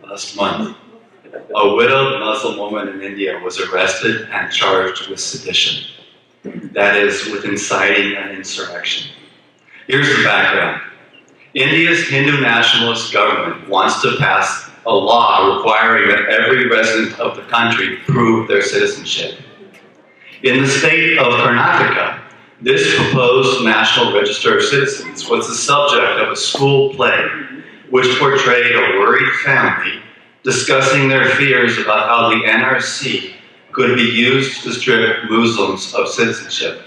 Last month, a widowed Muslim woman in India was arrested and charged with sedition. That is, with inciting an insurrection. Here's the background. India's Hindu nationalist government wants to pass a law requiring that every resident of the country prove their citizenship. In the state of Karnataka, this proposed National Register of Citizens was the subject of a school play which portrayed a worried family discussing their fears about how the NRC could be used to strip Muslims of citizenship.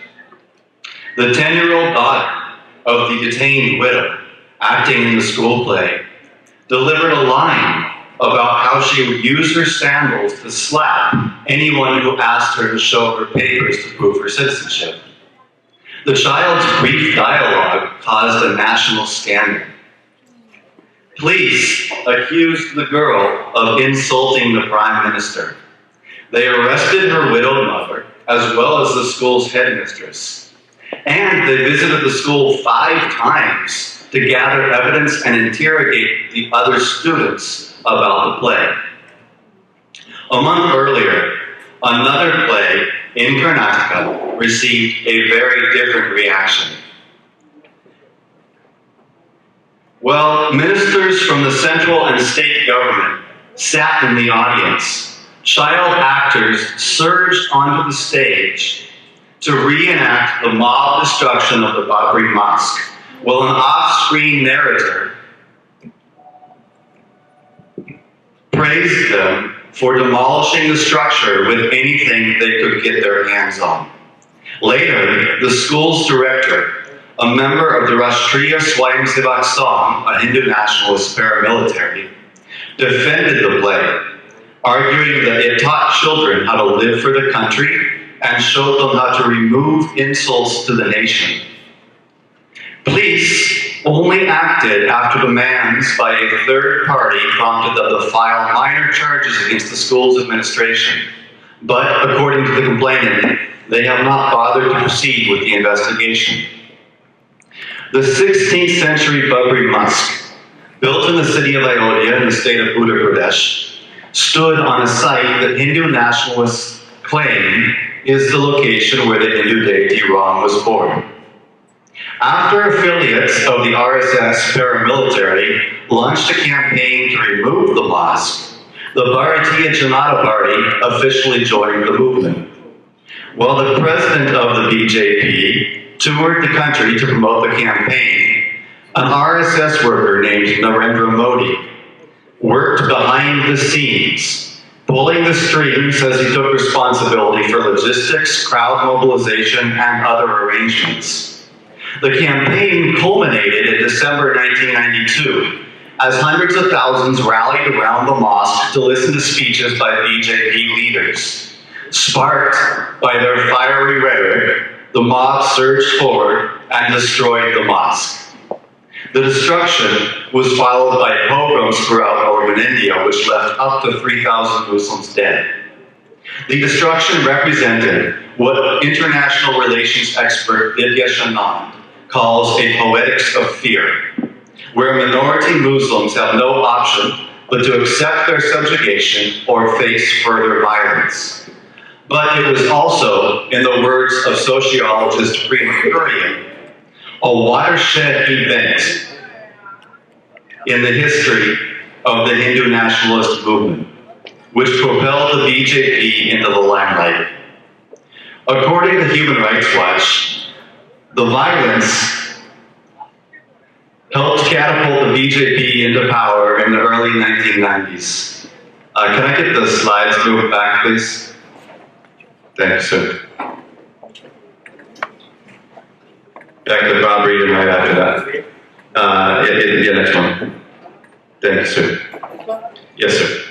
The 10-year-old daughter of the detained widow, acting in the school play, delivered a line about how she would use her sandals to slap anyone who asked her to show her papers to prove her citizenship. The child's brief dialogue caused a national scandal. Police accused the girl of insulting the Prime Minister. They arrested her widowed mother, as well as the school's headmistress. And they visited the school 5 times to gather evidence and interrogate the other students about the play. A month earlier, another play in Karnataka received a very different reaction. Well, ministers from the central and state government sat in the audience. Child actors surged onto the stage to reenact the mob destruction of the Babri Mosque, while an off-screen narrator praised them for demolishing the structure with anything they could get their hands on. Later, the school's director, a member of the Rashtriya Swayamsevak Sangh, a Hindu nationalist paramilitary, defended the play, arguing that it taught children how to live for the country and showed them how to remove insults to the nation. Police only acted after demands by a third party prompted them to file minor charges against the school's administration. But according to the complainant, they have not bothered to proceed with the investigation. The 16th century Babri Mosque, built in the city of Ayodhya in the state of Uttar Pradesh, stood on a site that Hindu nationalists claim is the location where the Hindu deity Ram was born. After affiliates of the RSS paramilitary launched a campaign to remove the mosque, the Bharatiya Janata Party officially joined the movement. While the president of the BJP toured the country to promote the campaign, an RSS worker named Narendra Modi worked behind the scenes, pulling the strings as he took responsibility for logistics, crowd mobilization, and other arrangements. The campaign culminated in December 1992 as hundreds of thousands rallied around the mosque to listen to speeches by BJP leaders. Sparked by their fiery rhetoric, the mob surged forward and destroyed the mosque. The destruction was followed by pogroms throughout northern India, which left up to 3,000 Muslims dead. The destruction represented what international relations expert Vidya Shanand calls a poetics of fear, where minority Muslims have no option but to accept their subjugation or face further violence. But it was also, in the words of sociologist Prima Kurian, a watershed event in the history of the Hindu nationalist movement, which propelled the BJP into the limelight. According to Human Rights Watch, the violence helped catapult the BJP into power in the early 1990s. Can I get the slides moved back, please? Thanks, sir. Back to Bob reading right after that. Yeah, next one. Thanks, sir. Yes, sir.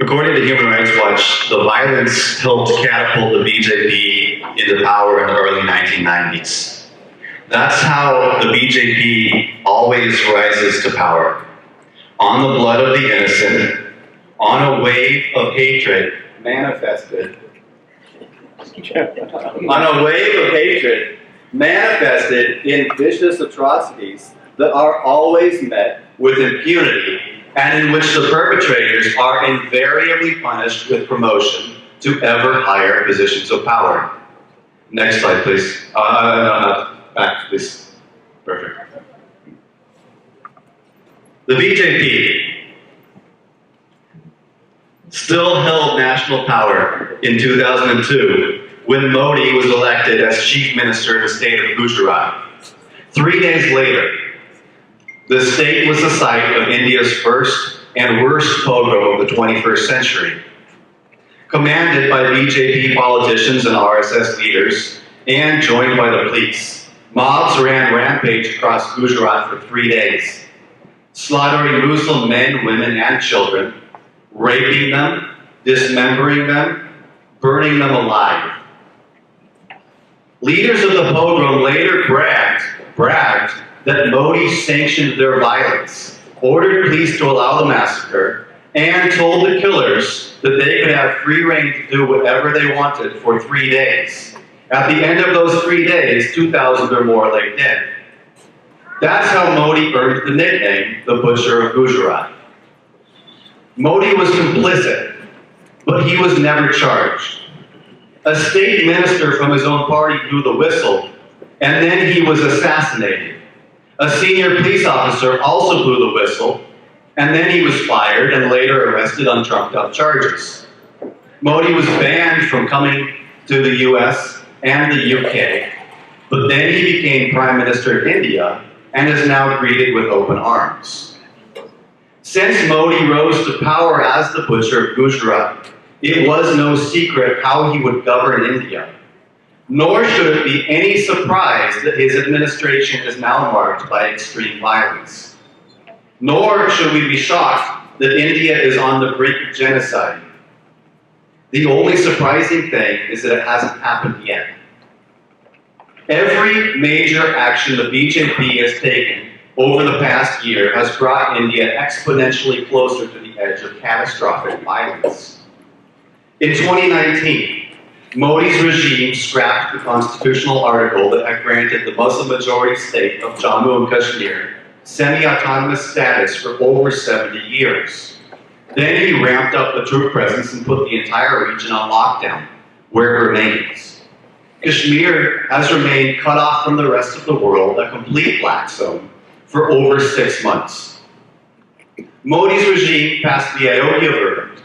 According to Human Rights Watch, the violence helped catapult the BJP into power in the early 1990s. That's how the BJP always rises to power. On the blood of the innocent, on a wave of hatred manifested in vicious atrocities that are always met with impunity and in which the perpetrators are invariably punished with promotion to ever higher positions of power. Next slide, please. No, back, please. Perfect. The BJP still held national power in 2002 when Modi was elected as Chief Minister in the state of Gujarat. 3 days later, the state was the site of India's first and worst pogrom of the 21st century. Commanded by BJP politicians and RSS leaders, and joined by the police, mobs ran rampage across Gujarat for 3 days, slaughtering Muslim men, women, and children, raping them, dismembering them, burning them alive. Leaders of the pogrom later bragged that Modi sanctioned their violence, ordered police to allow the massacre, and told the killers that they could have free rein to do whatever they wanted for 3 days. At the end of those 3 days, 2,000 or more lay dead. That's how Modi earned the nickname, the Butcher of Gujarat. Modi was complicit, but he was never charged. A state minister from his own party blew the whistle, and then he was assassinated. A senior police officer also blew the whistle, and then he was fired and later arrested on trumped-up charges. Modi was banned from coming to the US and the UK, but then he became Prime Minister of India and is now greeted with open arms. Since Modi rose to power as the Butcher of Gujarat, it was no secret how he would govern India. Nor should it be any surprise that his administration is now marked by extreme violence. Nor should we be shocked that India is on the brink of genocide. The only surprising thing is that it hasn't happened yet. Every major action the BJP has taken over the past year has brought India exponentially closer to the edge of catastrophic violence. In 2019, Modi's regime scrapped the constitutional article that had granted the Muslim-majority state of Jammu and Kashmir semi-autonomous status for over 70 years. Then he ramped up the troop presence and put the entire region on lockdown, where it remains. Kashmir has remained cut off from the rest of the world, a complete black zone, for over 6 months. Modi's regime passed the Ayodhya verdict,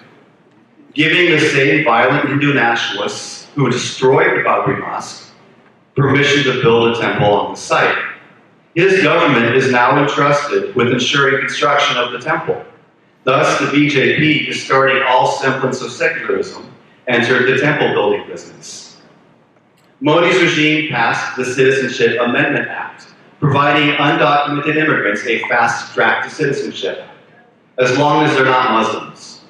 giving the same violent Hindu nationalists who destroyed the Babri Mosque permission to build a temple on the site. His government is now entrusted with ensuring construction of the temple. Thus, the BJP, discarding all semblance of secularism, entered the temple building business. Modi's regime passed the Citizenship Amendment Act, providing undocumented immigrants a fast track to citizenship, as long as they're not Muslims.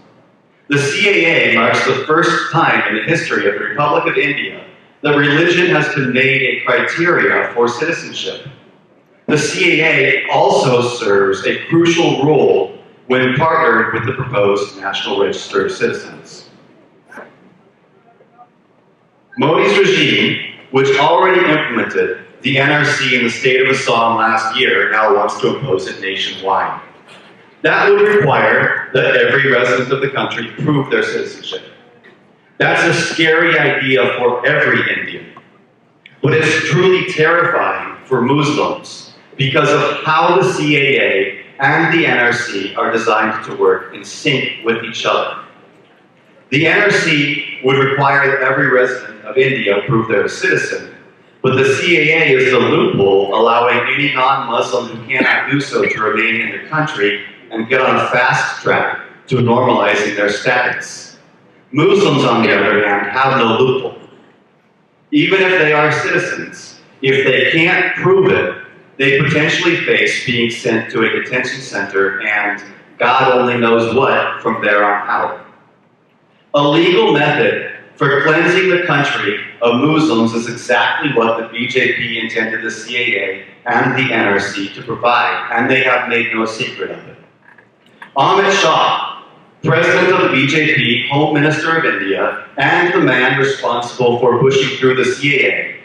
The CAA marks the first time in the history of the Republic of India that religion has been made a criteria for citizenship. The CAA also serves a crucial role when partnered with the proposed National Register of Citizens. Modi's regime, which already implemented the NRC in the state of Assam last year, now wants to impose it nationwide. That would require that every resident of the country prove their citizenship. That's a scary idea for every Indian, but it's truly terrifying for Muslims because of how the CAA and the NRC are designed to work in sync with each other. The NRC would require that every resident of India prove they're a citizen, but the CAA is the loophole allowing any non-Muslim who cannot do so to remain in the country and get on a fast track to normalizing their status. Muslims, on the other hand, have no loophole. Even if they are citizens, if they can't prove it, they potentially face being sent to a detention center and God only knows what from there on out. A legal method for cleansing the country of Muslims is exactly what the BJP intended the CAA and the NRC to provide, and they have made no secret of it. Amit Shah, President of the BJP, Home Minister of India, and the man responsible for pushing through the CAA,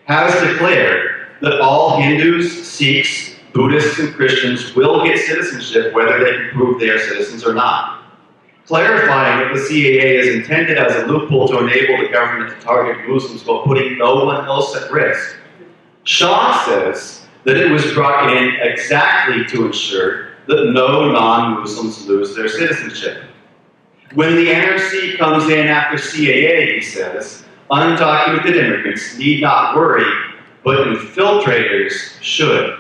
has declared that all Hindus, Sikhs, Buddhists and Christians will get citizenship whether they can prove they are citizens or not. Clarifying that the CAA is intended as a loophole to enable the government to target Muslims while putting no one else at risk. Shaw says that it was brought in exactly to ensure that no non-Muslims lose their citizenship. When the NRC comes in after CAA, he says, undocumented immigrants need not worry, but infiltrators should.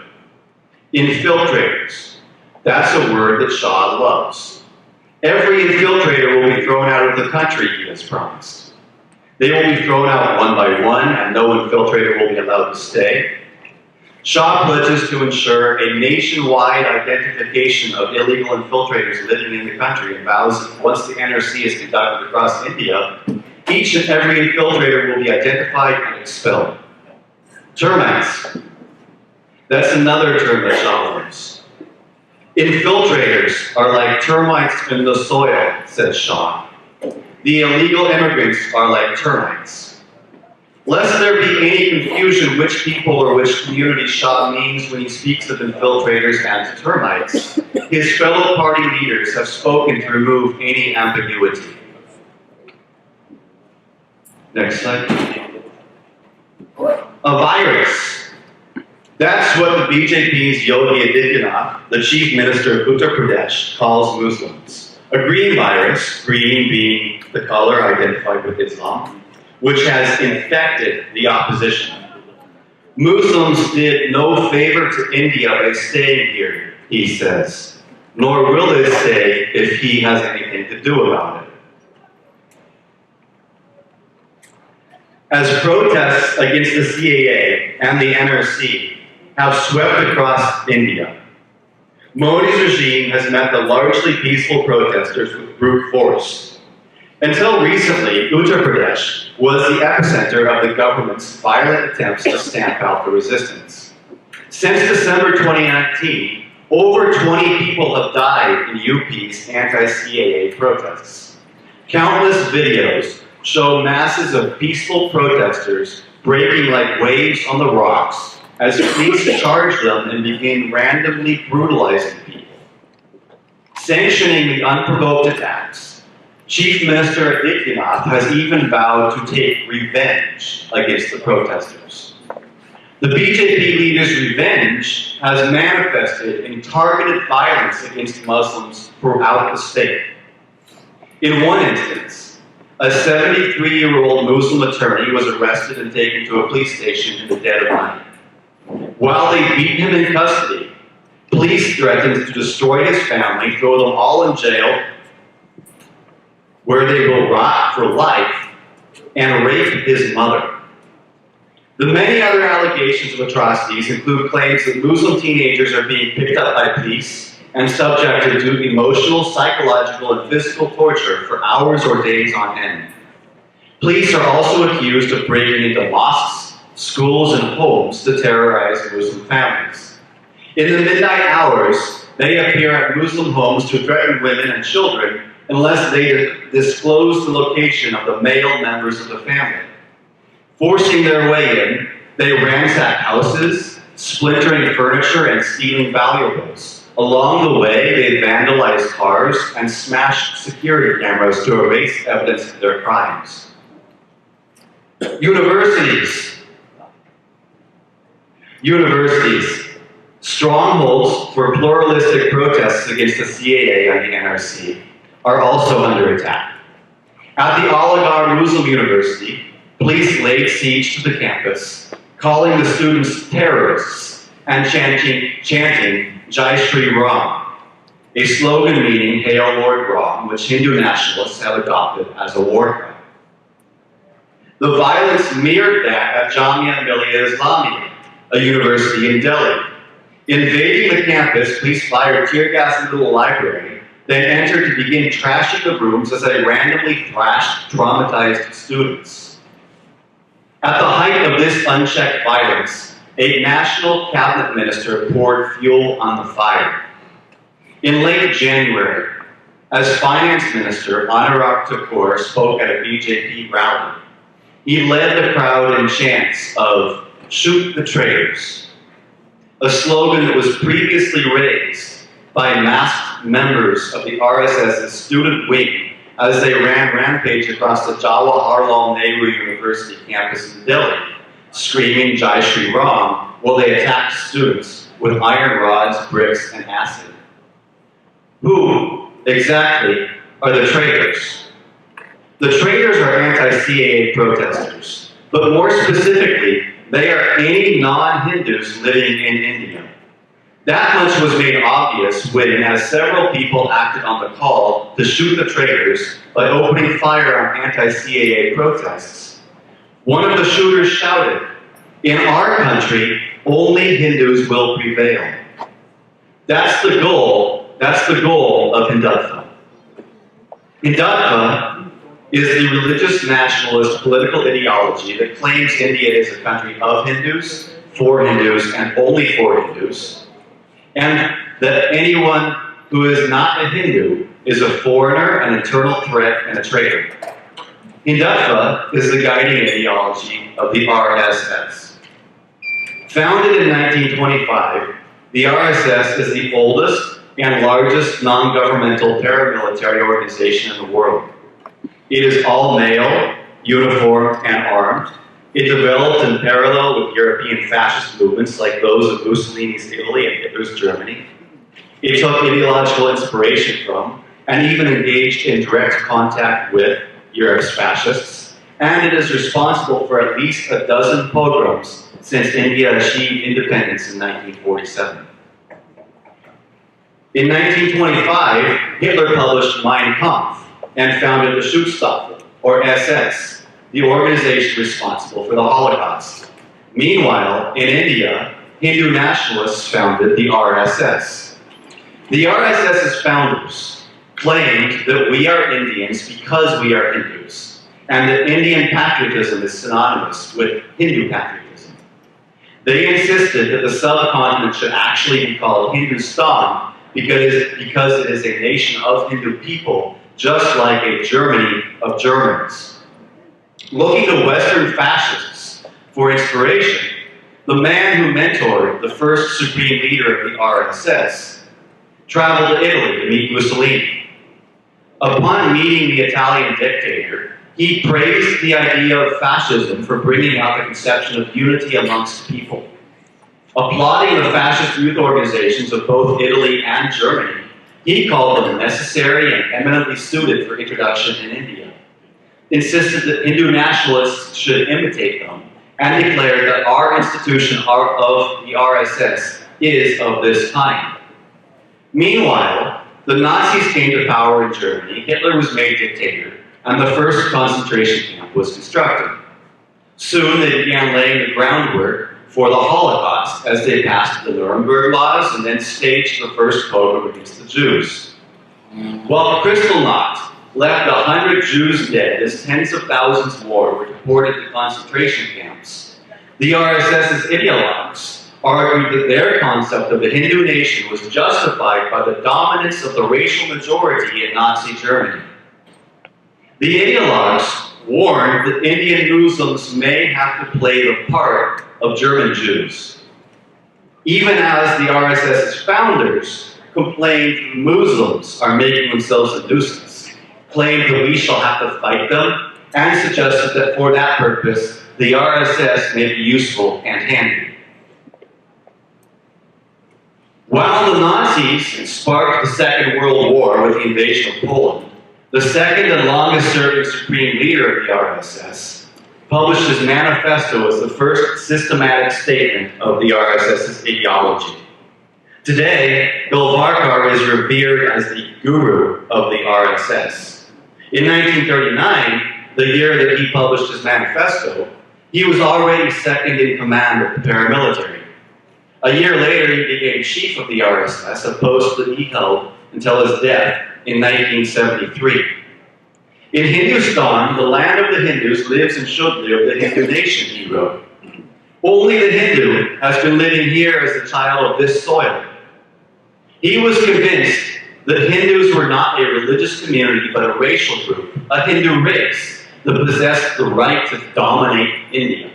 Infiltrators. That's a word that Shaw loves. Every infiltrator will be thrown out of the country, he has promised. They will be thrown out one by one, and no infiltrator will be allowed to stay. Shaw pledges to ensure a nationwide identification of illegal infiltrators living in the country and vows that once the NRC is conducted across India, each and every infiltrator will be identified and expelled. Termites. That's another term that Shaw loves. Infiltrators are like termites in the soil, says Shaw. The illegal immigrants are like termites. Lest there be any confusion which people or which community Shaw means when he speaks of infiltrators and termites, his fellow party leaders have spoken to remove any ambiguity. Next slide. A virus. That's what the BJP's Yogi Adityanath, the chief minister of Uttar Pradesh, calls Muslims. A green virus, green being the color identified with Islam, which has infected the opposition. Muslims did no favor to India by staying here, he says, nor will they stay if he has anything to do about it. As protests against the CAA and the NRC have swept across India, Modi's regime has met the largely peaceful protesters with brute force. Until recently, Uttar Pradesh was the epicenter of the government's violent attempts to stamp out the resistance. Since December 2019, over 20 people have died in UP's anti-CAA protests. Countless videos show masses of peaceful protesters breaking like waves on the rocks as police charge them and begin randomly brutalizing people. Sanctioning the unprovoked attacks, Chief Minister Adityanath has even vowed to take revenge against the protesters. The BJP leader's revenge has manifested in targeted violence against Muslims throughout the state. In one instance, a 73-year-old Muslim attorney was arrested and taken to a police station in the dead of night. While they beat him in custody, police threatened to destroy his family, throw them all in jail, where they will rot for life, and rape his mother. The many other allegations of atrocities include claims that Muslim teenagers are being picked up by police and subjected to emotional, psychological, and physical torture for hours or days on end. Police are also accused of breaking into mosques, schools, and homes to terrorize Muslim families. In the midnight hours, they appear at Muslim homes to threaten women and children unless they disclose the location of the male members of the family. Forcing their way in, they ransack houses, splintering furniture and stealing valuables. Along the way, they vandalize cars and smash security cameras to erase evidence of their crimes. Universities, strongholds for pluralistic protests against the CAA and the NRC, are also under attack. At the Aligarh Muslim University, police laid siege to the campus, calling the students terrorists and chanting Jai Shri Ram, a slogan meaning Hail Lord Ram, which Hindu nationalists have adopted as a war cry. The violence mirrored that at Jamia Millia Islamia, a university in Delhi. Invading the campus, police fired tear gas into the library, then entered to begin trashing the rooms as they randomly thrashed traumatized students. At the height of this unchecked violence, a national cabinet minister poured fuel on the fire. In late January, as finance minister, Anurag Thakur spoke at a BJP rally. He led the crowd in chants of "Shoot the traitors." a slogan that was previously raised by masked members of the RSS's student wing as they ran rampage across the Jawaharlal Nehru University campus in Delhi, screaming Jai Shri Ram while they attacked students with iron rods, bricks, and acid. Who, exactly, are the traitors? The traitors are anti-CAA protesters, but more specifically, they are any non-Hindus living in India. That much was made obvious when, as several people acted on the call to shoot the traitors by opening fire on anti-CAA protests. One of the shooters shouted, "In our country, only Hindus will prevail." That's the goal of Hindutva. Hindutva is the religious nationalist political ideology that claims India is a country of Hindus, for Hindus, and only for Hindus, and that anyone who is not a Hindu is a foreigner, an internal threat, and a traitor. Hindutva is the guiding ideology of the RSS. Founded in 1925, the RSS is the oldest and largest non-governmental paramilitary organization in the world. It is all male, uniformed, and armed. It developed in parallel with European fascist movements like those of Mussolini's Italy and Hitler's Germany. It took ideological inspiration from, and even engaged in direct contact with, Europe's fascists, and it is responsible for at least a dozen pogroms since India achieved independence in 1947. In 1925, Hitler published Mein Kampf and founded the Schutzstaffel, or SS, the organization responsible for the Holocaust. Meanwhile, in India, Hindu nationalists founded the RSS. The RSS's founders claimed that we are Indians because we are Hindus, and that Indian patriotism is synonymous with Hindu patriotism. They insisted that the subcontinent should actually be called Hindustan because it is a nation of Hindu people, just like a Germany of Germans. Looking to Western fascists for inspiration, the man who mentored the first supreme leader of the RSS traveled to Italy to meet Mussolini. Upon meeting the Italian dictator, he praised the idea of fascism for bringing out the conception of unity amongst people. Applauding the fascist youth organizations of both Italy and Germany, he called them necessary and eminently suited for introduction in India, insisted that Hindu nationalists should imitate them, and declared that our institution of the RSS is of this kind. Meanwhile, the Nazis came to power in Germany, Hitler was made dictator, and the first concentration camp was constructed. Soon they began laying the groundwork for the Holocaust as they passed the Nuremberg laws and then staged the first pogrom against the Jews. While Kristallnacht left 100 Jews dead as tens of thousands more were deported to concentration camps, the RSS's ideologues argued that their concept of the Hindu nation was justified by the dominance of the racial majority in Nazi Germany. The ideologues warned that Indian Muslims may have to play the part of German Jews, even as the RSS's founders complained Muslims are making themselves a nuisance, claimed that we shall have to fight them, and suggested that for that purpose, the RSS may be useful and handy. While the Nazis sparked the Second World War with the invasion of Poland, the second and longest-serving supreme leader of the RSS published his manifesto as the first systematic statement of the RSS's ideology. Today, Golvarkar is revered as the guru of the RSS. In 1939, the year that he published his manifesto, he was already second in command of the paramilitary. A year later, he became chief of the RSS, a post that he held until his death in 1973. In Hindustan, the land of the Hindus lives and should live the Hindu nation, he wrote. Only the Hindu has been living here as a child of this soil. He was convinced that Hindus were not a religious community, but a racial group, a Hindu race that possessed the right to dominate India.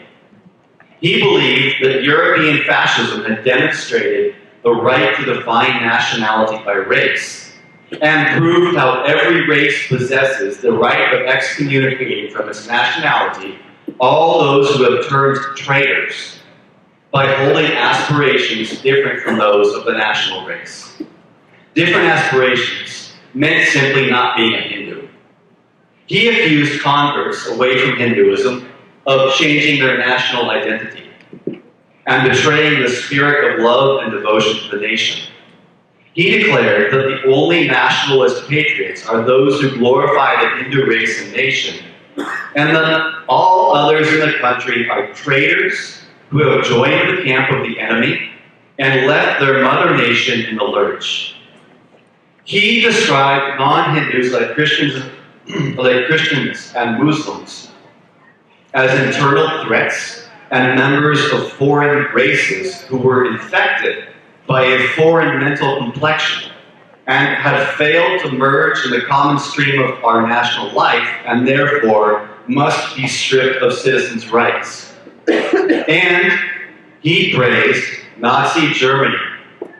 He believed that European fascism had demonstrated the right to define nationality by race, and proved how every race possesses the right of excommunicating from its nationality all those who have turned traitors by holding aspirations different from those of the national race. Different aspirations meant simply not being a Hindu. He accused converts away from Hinduism of changing their national identity and betraying the spirit of love and devotion to the nation. He declared that the only nationalist patriots are those who glorify the Hindu race and nation, and that all others in the country are traitors who have joined the camp of the enemy and left their mother nation in the lurch. He described non-Hindus like Christians and Muslims as internal threats and members of foreign races who were infected by a foreign mental complexion and had failed to merge in the common stream of our national life and therefore must be stripped of citizens' rights. And he praised Nazi Germany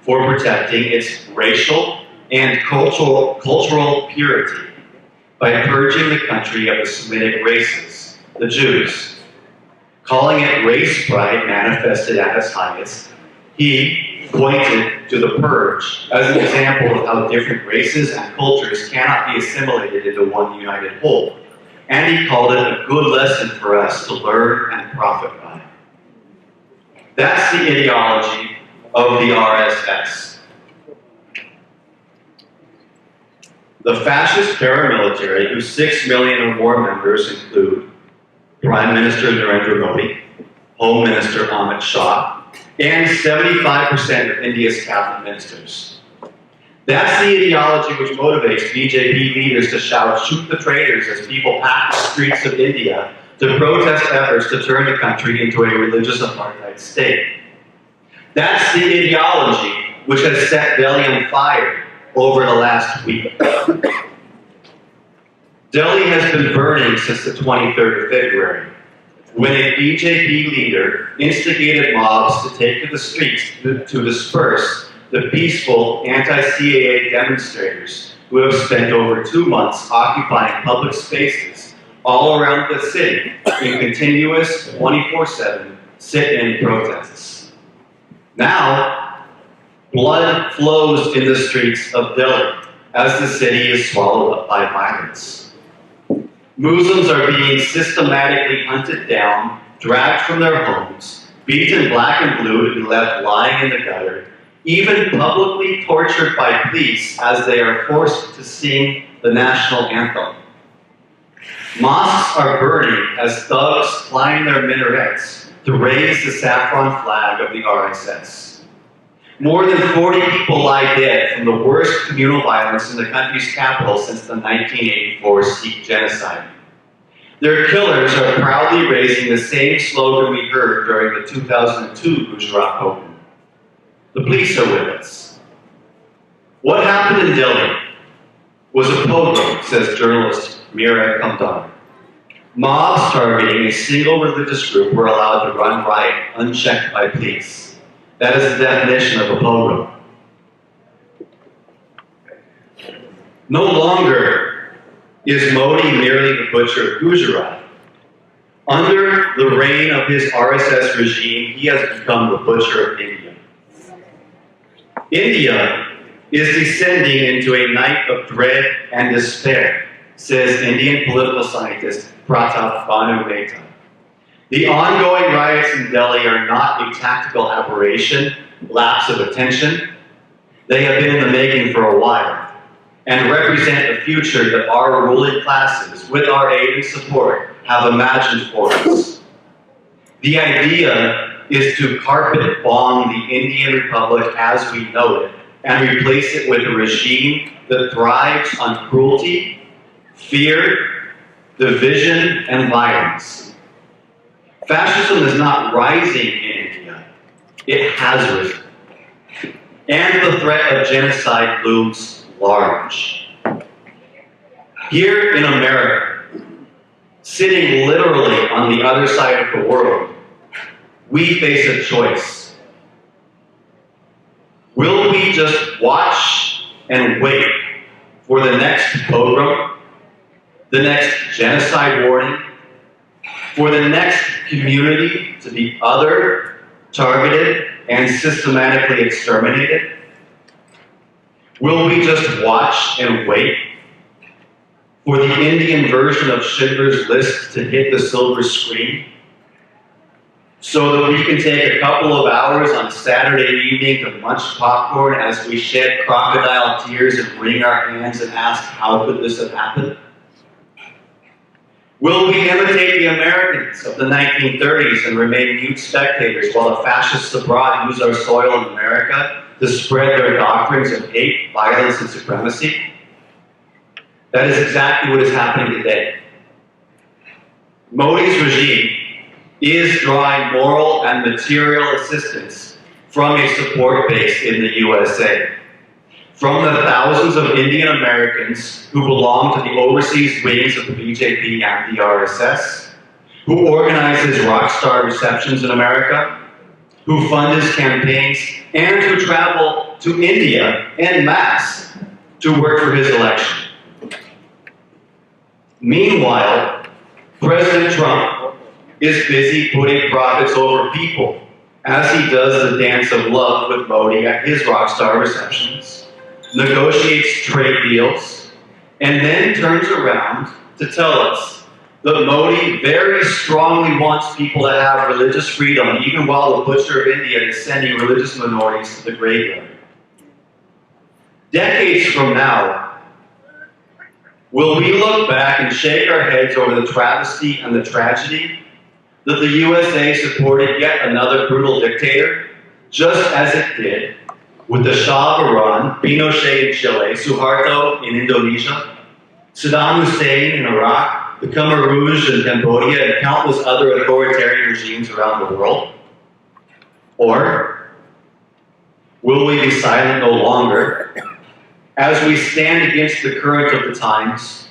for protecting its racial and cultural purity by purging the country of the Semitic races, the Jews. Calling it race pride manifested at its highest, he pointed to the purge as an example of how different races and cultures cannot be assimilated into one united whole. And he called it a good lesson for us to learn and profit by. That's the ideology of the RSS. The fascist paramilitary, whose 6 million or more members include Prime Minister Narendra Modi, Home Minister Amit Shah, and 75% of India's cabinet ministers. That's the ideology which motivates BJP leaders to shout, "Shoot the traitors," as people pack the streets of India to protest efforts to turn the country into a religious apartheid state. That's the ideology which has set Delhi on fire over the last week. Delhi has been burning since the 23rd of February, when a BJP leader instigated mobs to take to the streets to disperse the peaceful anti-CAA demonstrators who have spent over 2 months occupying public spaces all around the city in continuous 24/7 sit-in protests. Now, blood flows in the streets of Delhi as the city is swallowed up by violence. Muslims are being systematically hunted down, dragged from their homes, beaten black and blue to be left lying in the gutter, even publicly tortured by police as they are forced to sing the national anthem. Mosques are burning as thugs climb their minarets to raise the saffron flag of the RSS. More than 40 people lie dead from the worst communal violence in the country's capital since the 1984 Sikh genocide. Their killers are proudly raising the same slogan we heard during the 2002 Gujarat Open. The police are with us. What happened in Delhi was a pogrom, says journalist Mira Kamdar. Mobs targeting a single religious group were allowed to run riot unchecked by police. That is the definition of a pogrom. No longer is Modi merely the butcher of Gujarat. Under the reign of his RSS regime, he has become the butcher of India. India is descending into a night of dread and despair, says Indian political scientist Pratap Bhanu Mehta. The ongoing riots in Delhi are not a tactical aberration, lapse of attention. They have been in the making for a while and represent a future that our ruling classes, with our aid and support, have imagined for us. The idea is to carpet bomb the Indian Republic as we know it and replace it with a regime that thrives on cruelty, fear, division, and violence. Fascism is not rising in India, it has risen. And the threat of genocide looms large. Here in America, sitting literally on the other side of the world, we face a choice. Will we just watch and wait for the next pogrom, the next genocide warning, for the next community to be othered, targeted, and systematically exterminated? Will we just watch and wait for the Indian version of Schindler's List to hit the silver screen so that we can take a couple of hours on Saturday evening to munch popcorn as we shed crocodile tears and wring our hands and ask, how could this have happened? Will we imitate the Americans of the 1930s and remain mute spectators while the fascists abroad use our soil in America to spread their doctrines of hate, violence, and supremacy? That is exactly what is happening today. Modi's regime is drawing moral and material assistance from a support base in the USA. From the thousands of Indian Americans who belong to the overseas wings of the BJP and the RSS, who organize his rock star receptions in America, who fund his campaigns, and who travel to India en masse to work for his election. Meanwhile, President Trump is busy putting profits over people as he does the dance of love with Modi at his rock star receptions, negotiates trade deals, and then turns around to tell us that Modi very strongly wants people to have religious freedom, even while the butcher of India is sending religious minorities to the graveyard. Decades from now, will we look back and shake our heads over the travesty and the tragedy that the USA supported yet another brutal dictator, just as it did with the Shah of Iran, Pinochet in Chile, Suharto in Indonesia, Saddam Hussein in Iraq, the Khmer Rouge in Cambodia, and countless other authoritarian regimes around the world? Or will we be silent no longer as we stand against the current of the times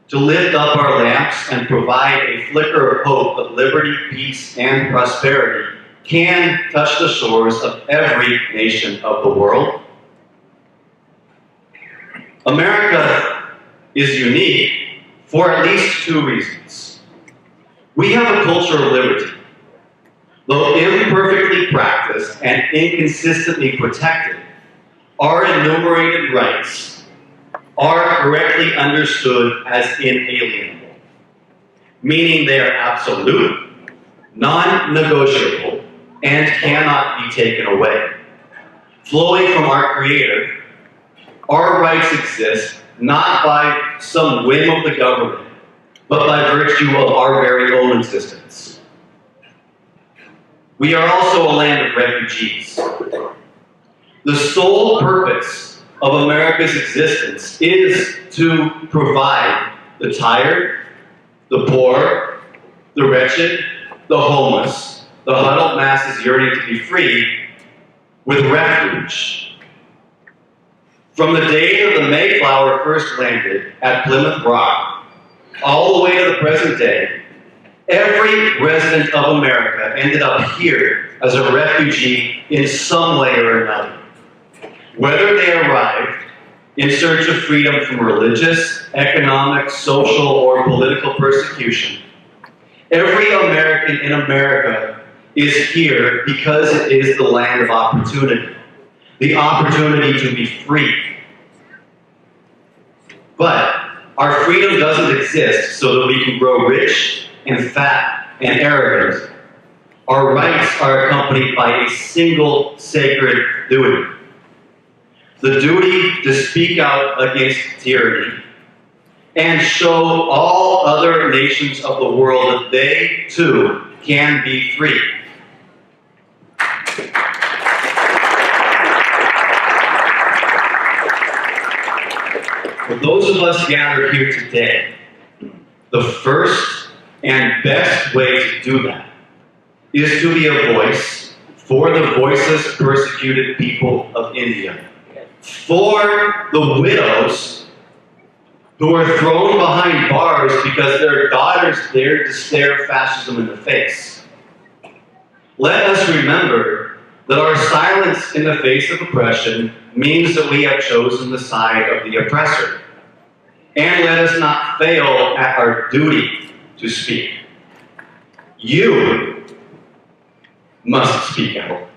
to lift up our lamps and provide a flicker of hope that liberty, peace, and prosperity can touch the shores of every nation of the world? America is unique for at least two reasons. We have a culture of liberty. Though imperfectly practiced and inconsistently protected, our enumerated rights are correctly understood as inalienable, meaning they are absolute, non-negotiable, and cannot be taken away. Flowing from our Creator, our rights exist not by some whim of the government, but by virtue of our very own existence. We are also a land of refugees. The sole purpose of America's existence is to provide the tired, the poor, the wretched, the homeless, the huddled masses yearning to be free, with refuge. From the day that the Mayflower first landed at Plymouth Rock, all the way to the present day, every resident of America ended up here as a refugee in some way or another. Whether they arrived in search of freedom from religious, economic, social, or political persecution, every American in America is here because it is the land of opportunity, the opportunity to be free. But our freedom doesn't exist so that we can grow rich and fat and arrogant. Our rights are accompanied by a single sacred duty. The duty to speak out against tyranny and show all other nations of the world that they, too, can be free. For those of us gathered here today, the first and best way to do that is to be a voice for the voiceless, persecuted people of India, for the widows who are thrown behind bars because their daughters dared to stare fascism in the face. Let us remember that our silence in the face of oppression means that we have chosen the side of the oppressor. And let us not fail at our duty to speak. You must speak out.